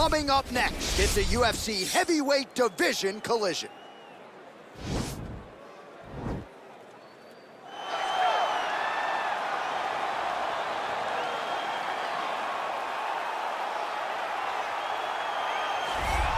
Coming up next, it's a UFC heavyweight division collision.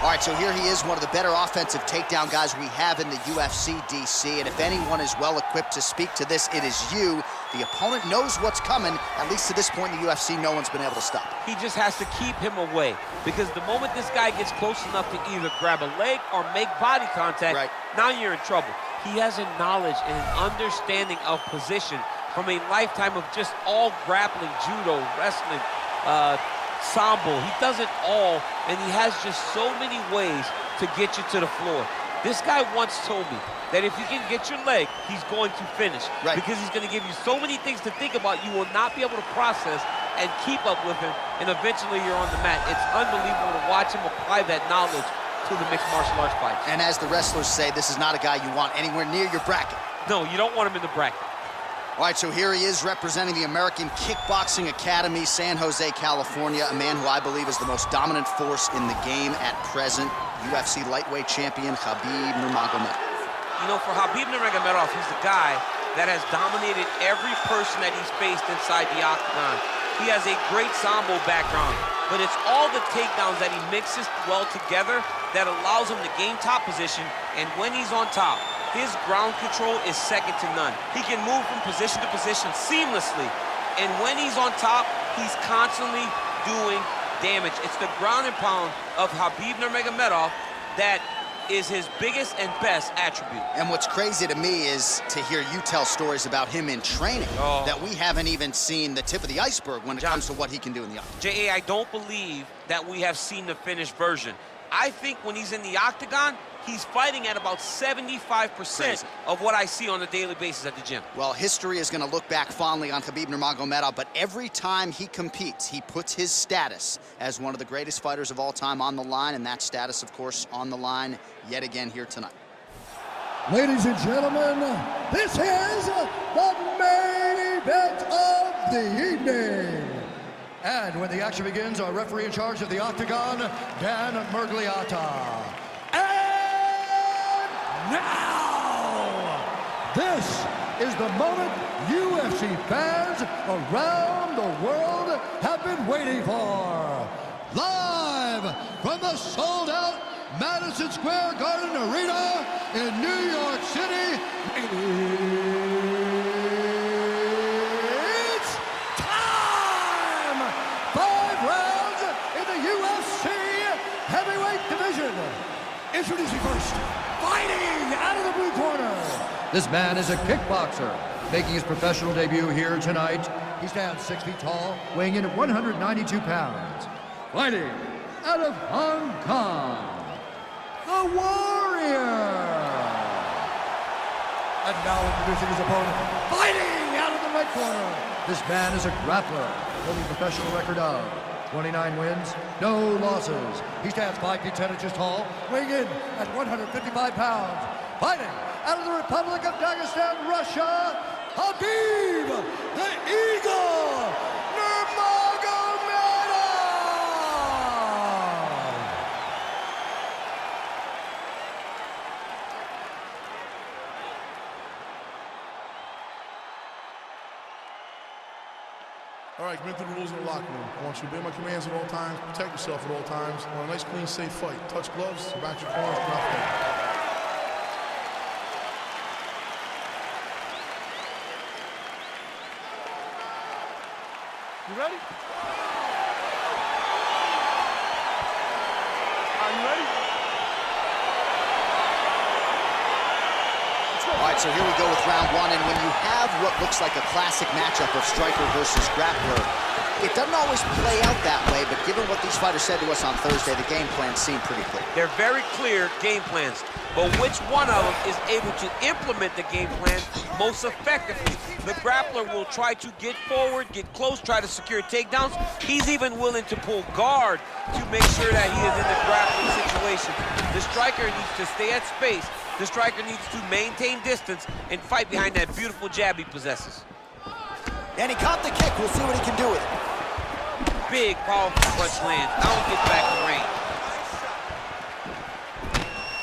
All right, so here he is, one of the better offensive takedown guys we have in the UFC, DC. And if anyone is well-equipped to speak to this, it is you. The opponent knows what's coming. At least to this point in the UFC, no one's been able to stop him. He just has to keep him away, because the moment this guy gets close enough to either grab a leg or make body contact, now you're in trouble. He has a knowledge and an understanding of position from a lifetime of just all grappling, judo, wrestling, sambo. He does it all, and he has just so many ways to get you to the floor. This guy once told me that if you can get your leg, he's going to finish. Because he's going to give you so many things to think about, you will not be able to process and keep up with him, and eventually you're on the mat. It's unbelievable to watch him apply that knowledge to the mixed martial arts fights. And as the wrestlers say, this is not a guy you want anywhere near your bracket. No, you don't want him in the bracket. All right, so here he is representing the American Kickboxing Academy, San Jose, California, a man who I believe is the most dominant force in the game at present, UFC lightweight champion Khabib Nurmagomedov. You know, for Khabib Nurmagomedov, he's the guy that has dominated every person that he's faced inside the octagon. He has a great sambo background, but it's all the takedowns that he mixes well together that allows him to gain top position, and when he's on top, his ground control is second to none. He can move from position to position seamlessly. And when he's on top, he's constantly doing damage. It's the ground and pound of Khabib Nurmagomedov that is his biggest and best attribute. And what's crazy to me is to hear you tell stories about him in training that we haven't even seen the tip of the iceberg when it comes to what he can do in the octagon. J.A., I don't believe that we have seen the finished version. I think when he's in the octagon, he's fighting at about 75% of what I see on a daily basis at the gym. Well, history is going to look back fondly on Khabib Nurmagomedov, but every time he competes, he puts his status as one of the greatest fighters of all time on the line, and that status, of course, on the line yet again here tonight. Ladies and gentlemen, this is the main event of the evening. And when the action begins, our referee in charge of the octagon, Dan Mergliata. And now, this is the moment UFC fans around the world have been waiting for. Live from the sold-out Madison Square Garden Arena in New York City, it's time! 5 rounds in the UFC heavyweight division. Introducing first, fighting out of the blue corner. This man is a kickboxer, making his professional debut here tonight. He stands 6 feet tall, weighing in at 192 pounds. Fighting out of Hong Kong, the Warrior. And now introducing his opponent, fighting out of the red corner. This man is a grappler, holding a professional record of 29 wins, no losses. He stands 5 feet 10 inches tall, weighing in at 155 pounds. Fighting out of the Republic of Dagestan, Russia, Khabib the Eagle Nurmagomedov. All right, commit to the rules in the locker room. I want you to obey my commands at all times, protect yourself at all times. I want a nice, clean, safe fight. Touch gloves, back your corners, drop fight. You ready? Are you ready? All right, so here we go with round 1, and when you have what looks like a classic matchup of striker versus grappler, it doesn't always play out that way, but given what these fighters said to us on Thursday, the game plans seem pretty clear. They're very clear game plans, but which one of them is able to implement the game plan most effectively? The grappler will try to get forward, get close, try to secure takedowns. He's even willing to pull guard to make sure that he is in the grappling situation. The striker needs to stay at space. The striker needs to maintain distance and fight behind that beautiful jab he possesses. And he caught the kick. We'll see what he can do with it. big, powerful punch lands. Now he gets back in range.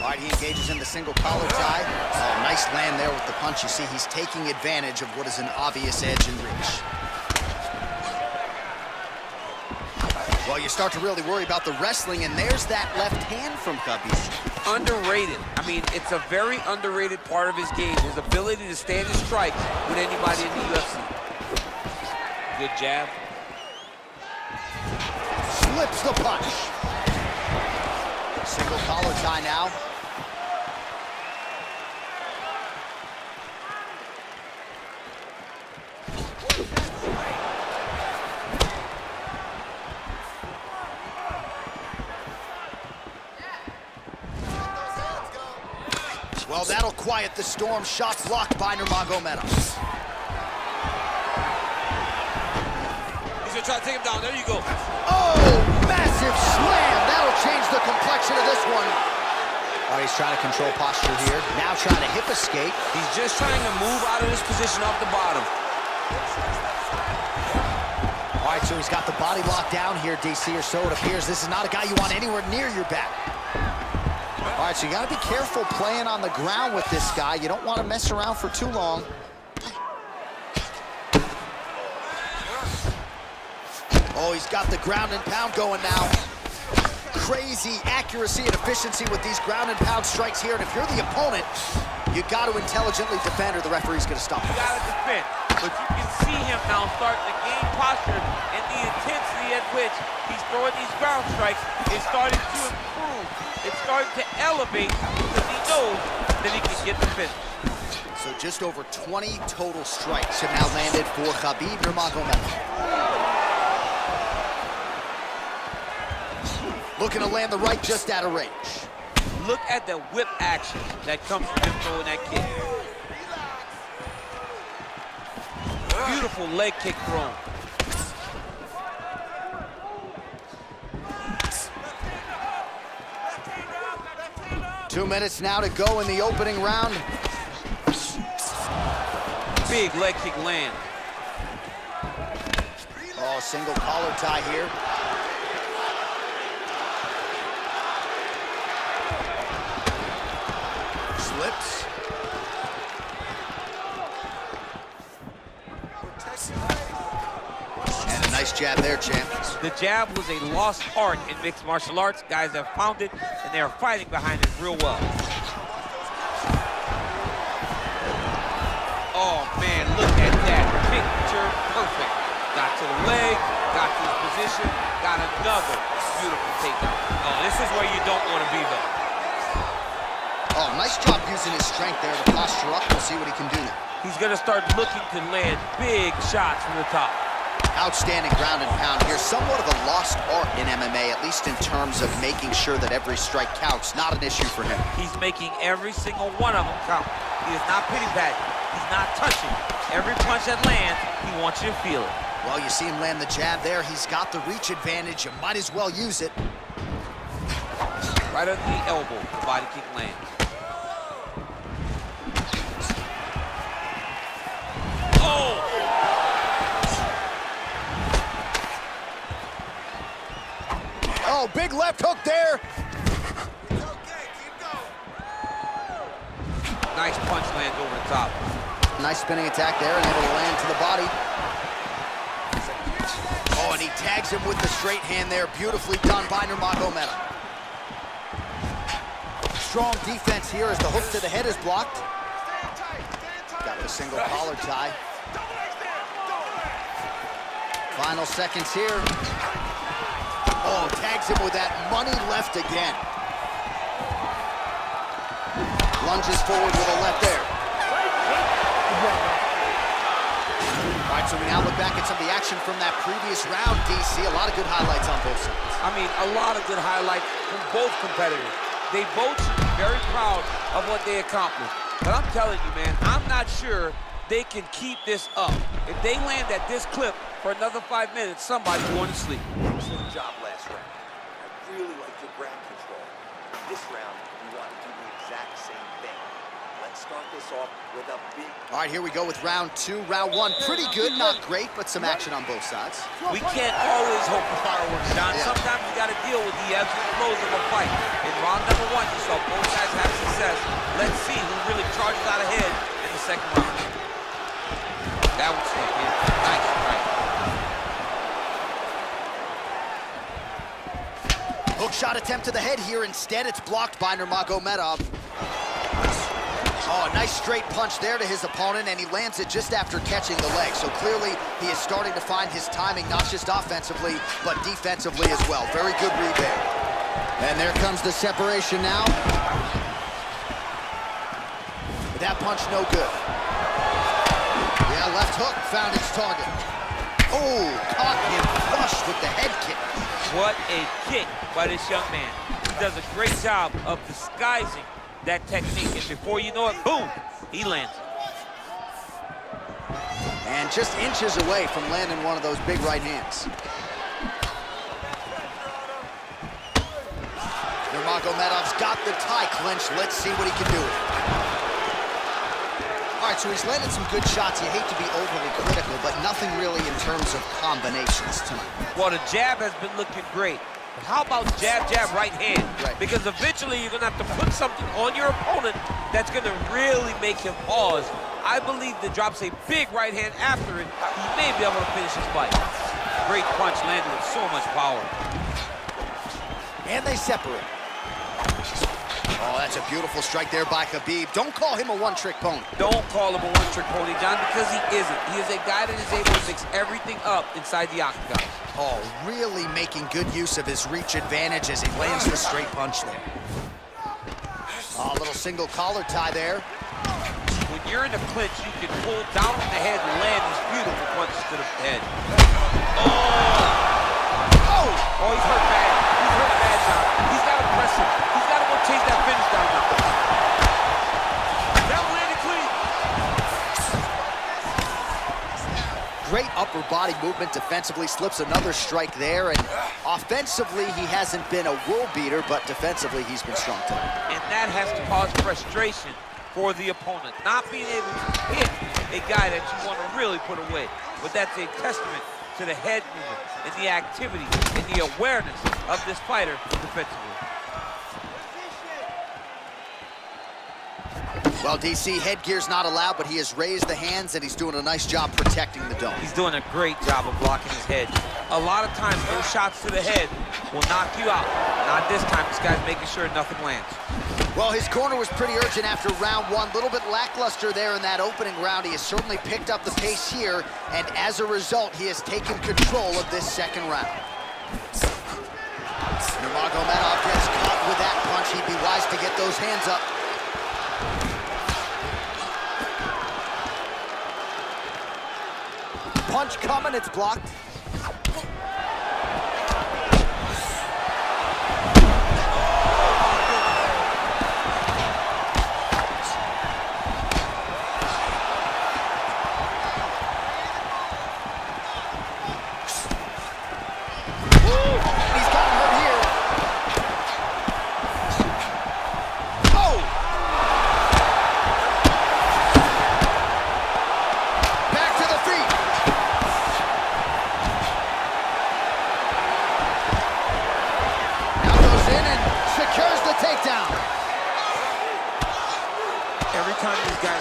All right, he engages in the single collar tie. Oh, nice land there with the punch. You see, he's taking advantage of what is an obvious edge and reach. Well, you start to really worry about the wrestling, and there's that left hand from Khabib. Underrated. I mean, it's a very underrated part of his game, his ability to stand and strike with anybody in the UFC. Good jab. Slips the punch. Single collar tie now. Well, that'll quiet the storm. Shot blocked by Nurmagomedov. He's gonna try to take him down. There you go. Oh, massive slam. That'll change the complexion of this one. Oh, he's trying to control posture here. Now trying to hip escape. He's just trying to move out of this position off the bottom. All right, so he's got the body locked down here, DC, or so it appears. This is not a guy you want anywhere near your back. All right, so you got to be careful playing on the ground with this guy. You don't want to mess around for too long. Oh, he's got the ground and pound going now. Crazy accuracy and efficiency with these ground and pound strikes here. And if you're the opponent, you got to intelligently defend or the referee's going to stop. You got to defend. But you can see him now starting to gain posture, and the intensity at which he's throwing these ground strikes is starting to improve. It's starting to elevate because he knows that he can get the finish. So just over 20 total strikes have now landed for Khabib Nurmagomedov. Looking to land the right just out of range. Look at the whip action that comes from him throwing that kick. Beautiful leg kick thrown. Two minutes now to go in the opening round. Big leg kick land. Oh, single collar tie here. Slips. And a nice jab there, champ. The jab was a lost art in mixed martial arts. Guys have found it, and they are fighting behind it real well. Oh, man, look at that. Picture perfect. Got to the leg, got to his position, got another beautiful takedown. Oh, this is where you don't want to be, though. Oh, nice job using his strength there to posture up. We'll see what he can do now. He's going to start looking to land big shots from the top. Outstanding ground and pound here. Somewhat of a lost art in MMA, at least in terms of making sure that every strike counts. Not an issue for him. He's making every single one of them count. He is not pity-patting. He's not touching. Every punch that lands, he wants you to feel it. Well, you see him land the jab there. He's got the reach advantage. You might as well use it. Right under the elbow, the body kick lands. Oh! Oh, big left hook there. It's okay, keep going. Nice punch lands over the top. Nice spinning attack there and able to land to the body. Oh, and he tags him with the straight hand there. Beautifully done by Nurmagomedov. Strong defense here as the hook to the head is blocked. Got the single collar tie. Final seconds here. Oh, tags him with that money left again. Lunges forward with a left there. All right, so we now look back at some of the action from that previous round, DC. A lot of good highlights on both sides. I mean, a lot of good highlights from both competitors. They both should be very proud of what they accomplished. But I'm telling you, man, I'm not sure they can keep this up. If they land at this clip for another 5 minutes, somebody's going to sleep. Excellent job last round. I really liked your ground control. This round, you want to do the exact same thing. Let's start this off with a big... All right, here we go with round 2. Round 1, pretty good, not great, but some action on both sides. We can't always hope for fireworks, John. Yeah. Sometimes you got to deal with the ebbs and flows of a fight. In round number 1, you saw both guys have success. Let's see who really charges out ahead in the second round. That was slick, man. Nice strike. Hook shot attempt to the head here. Instead, it's blocked by Nurmagomedov. Oh, a nice straight punch there to his opponent, and he lands it just after catching the leg. So clearly, he is starting to find his timing, not just offensively, but defensively as well. Very good read there. And there comes the separation now. But that punch, no good. Yeah, left hook found its target. Oh, caught him flush with the head kick. What a kick by this young man. He does a great job of disguising that technique, and before you know it, boom, he lands it. And just inches away from landing one of those big right hands. Nurmagomedov's got the tie clenched. Let's see what he can do with it. All right, so he's landed some good shots. You hate to be overly critical, but nothing really in terms of combinations tonight. Well, the jab has been looking great. But how about jab, jab, right hand? Right. Because eventually you're going to have to put something on your opponent that's going to really make him pause. I believe that drops a big right hand after it, he may be able to finish his fight. Great punch landed with so much power. And they separate. Oh, that's a beautiful strike there by Khabib. Don't call him a one-trick pony. Don't call him a one-trick pony, John, because he isn't. He is a guy that is able to mix everything up inside the octagon. Oh, really making good use of his reach advantage as he lands the straight punch there. Oh, a little single collar tie there. When you're in the clinch, you can pull down on the head and land these beautiful punches to the head. Oh, he's hurt bad. He's hurt bad, John. He's got to press him. He's got to go chase that finish down now. That landed clean. Great upper body movement defensively, slips another strike there, and offensively he hasn't been a world beater, but defensively he's been strong tonight. And that has to cause frustration for the opponent, not being able to hit a guy that you want to really put away. But that's a testament to the head movement and the activity and the awareness of this fighter defensively. Well, DC, headgear's not allowed, but he has raised the hands, and he's doing a nice job protecting the dome. He's doing a great job of blocking his head. A lot of times, those shots to the head will knock you out. Not this time. This guy's making sure nothing lands. Well, his corner was pretty urgent after round 1. A little bit lackluster there in that opening round. He has certainly picked up the pace here, and as a result, he has taken control of this second round. Nurmagomedov gets caught with that punch. He'd be wise to get those hands up. Punch coming, it's blocked.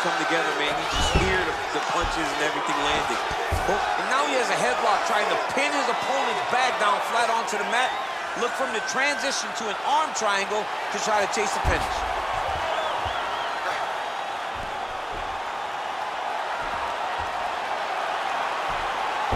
Come together, man. You just hear the punches and everything landing. And now he has a headlock trying to pin his opponent's back down flat onto the mat. Look for him to transition to an arm triangle to try to chase the finish.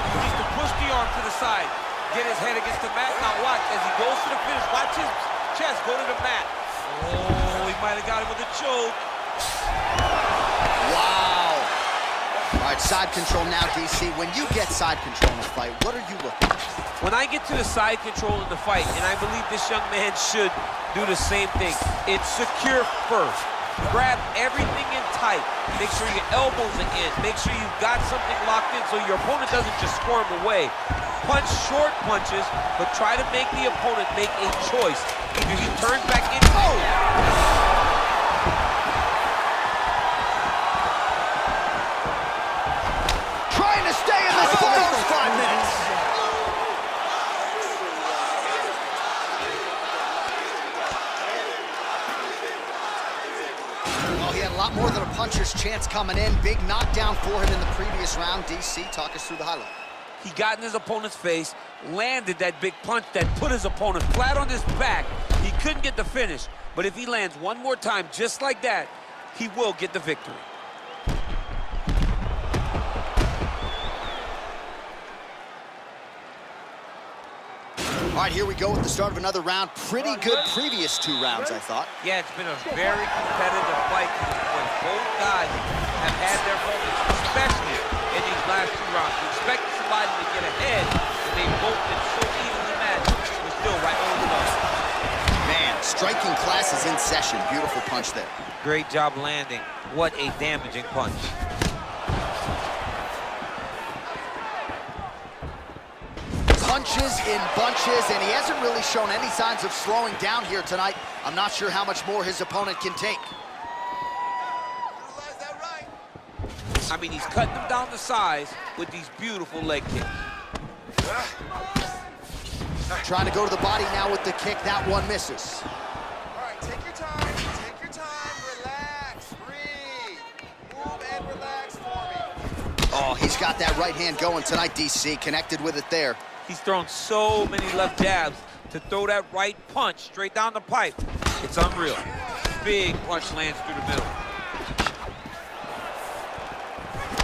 He needs to push the arm to the side, get his head against the mat. Now watch, as he goes to the finish, watch his chest go to the mat. Oh, he might have got him with a choke. Wow. All right, side control now, DC. When you get side control in a fight, what are you looking at? When I get to the side control in the fight, and I believe this young man should do the same thing, it's secure first. Grab everything in tight. Make sure your elbows are in. Make sure you've got something locked in so your opponent doesn't just squirm away. Punch short punches, but try to make the opponent make a choice. Either he turns back in. Oh! 5 minutes. Well, he had a lot more than a puncher's chance coming in. Big knockdown for him in the previous round. DC, talk us through the highlight. He got in his opponent's face, landed that big punch that put his opponent flat on his back. He couldn't get the finish, but if he lands one more time just like that, he will get the victory. All right, here we go with the start of another round. Pretty good previous 2 rounds, I thought. Yeah, it's been a very competitive fight when both guys have had their moments, especially in these last 2 rounds. You expected somebody to get ahead, and they both been so evenly matched, but still right over the nose. Man, striking class is in session. Beautiful punch there. Great job landing. What a damaging punch. Punches in bunches, and he hasn't really shown any signs of slowing down here tonight. I'm not sure how much more his opponent can take. I mean, he's cutting them down to size with these beautiful leg kicks. Trying to go to the body now with the kick. That one misses. All right, take your time, relax, breathe, move and relax for me. Oh, he's got that right hand going tonight, DC. Connected with it there. He's thrown so many left jabs to throw that right punch straight down the pipe. It's unreal. Big punch lands through the middle.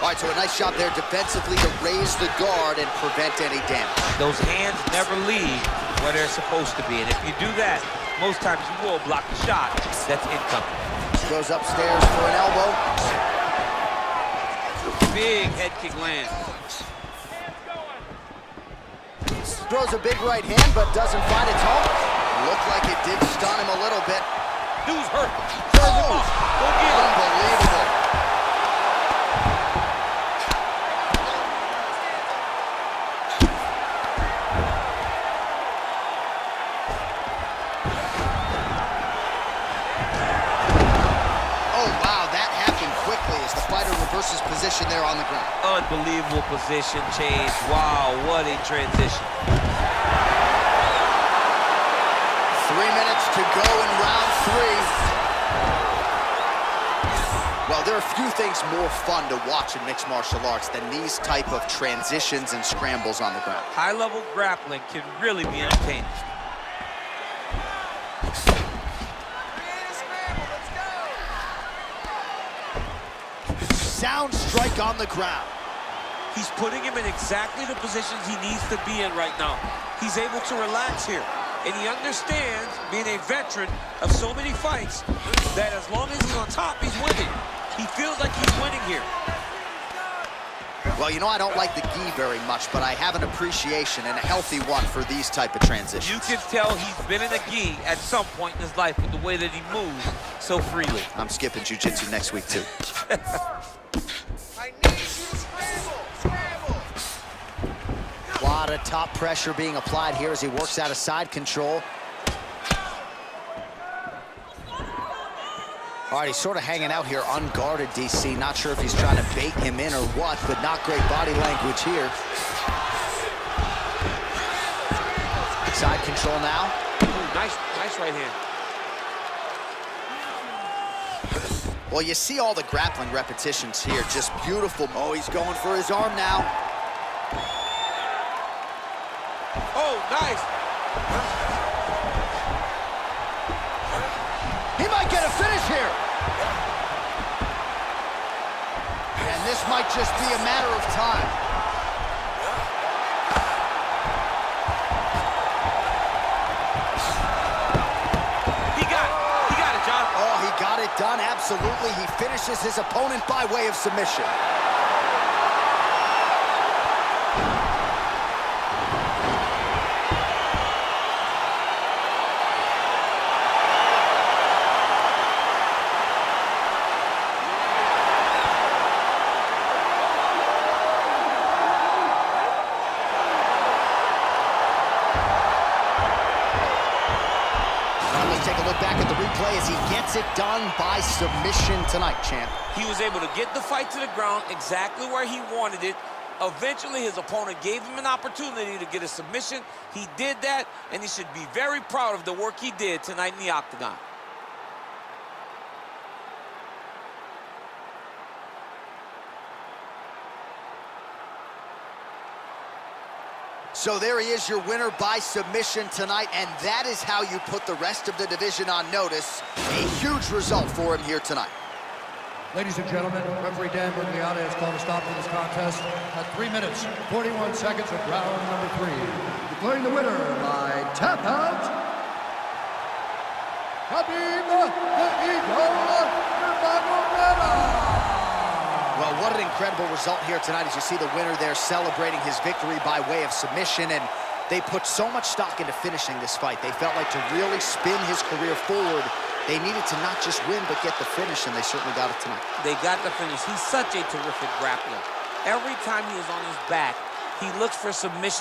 All right, so a nice job there defensively to raise the guard and prevent any damage. Those hands never leave where they're supposed to be, and if you do that, most times you will block the shot that's incoming. Goes upstairs for an elbow. Big head kick lands. Throws a big right hand, but doesn't find its home. Looked like it did stun him a little bit. Dude's hurt. Turns him off. Go get him. Unbelievable. Oh, wow, that happened quickly as the fighter reverses position there on the ground. Unbelievable position change. Wow, what a transition. 3 minutes to go in round 3. Well, there are few things more fun to watch in mixed martial arts than these type of transitions and scrambles on the ground. High-level grappling can really be entertaining. Sound strike on the ground. He's putting him in exactly the positions he needs to be in right now. He's able to relax here. And he understands, being a veteran of so many fights, that as long as he's on top, he's winning. He feels like he's winning here. Well, you know, I don't like the gi very much, but I have an appreciation and a healthy one for these type of transitions. You can tell he's been in a gi at some point in his life with the way that he moves so freely. I'm skipping jiu-jitsu next week, too. I need you to scramble. A lot of top pressure being applied here as he works out of side control. All right, he's sort of hanging out here unguarded, DC. Not sure if he's trying to bait him in or what, but not great body language here. Side control now. Ooh, nice right hand. Well, you see all the grappling repetitions here. Just beautiful. Oh, he's going for his arm now. Oh, nice. He might get a finish here. And this might just be a matter of time. He got it, John. Oh, he got it done, absolutely. He finishes his opponent by way of submission. Take a look back at the replay as he gets it done by submission tonight, champ. He was able to get the fight to the ground exactly where he wanted it, Eventually, his opponent gave him an opportunity to get a submission. He did that, and he should be very proud of the work he did tonight in the octagon. So there he is, your winner by submission tonight, and that is how you put the rest of the division on notice. A huge result for him here tonight. Ladies and gentlemen, referee Dan Bergliata has called a stop to this contest at 3 minutes, 41 seconds of round number 3. Declaring the winner by tap out, Khabib Nurmagomedov. Well, what an incredible result here tonight as you see the winner there celebrating his victory by way of submission, and they put so much stock into finishing this fight. They felt like to really spin his career forward, they needed to not just win, but get the finish, and they certainly got it tonight. They got the finish. He's such a terrific grappler. Every time he is on his back, he looks for submission.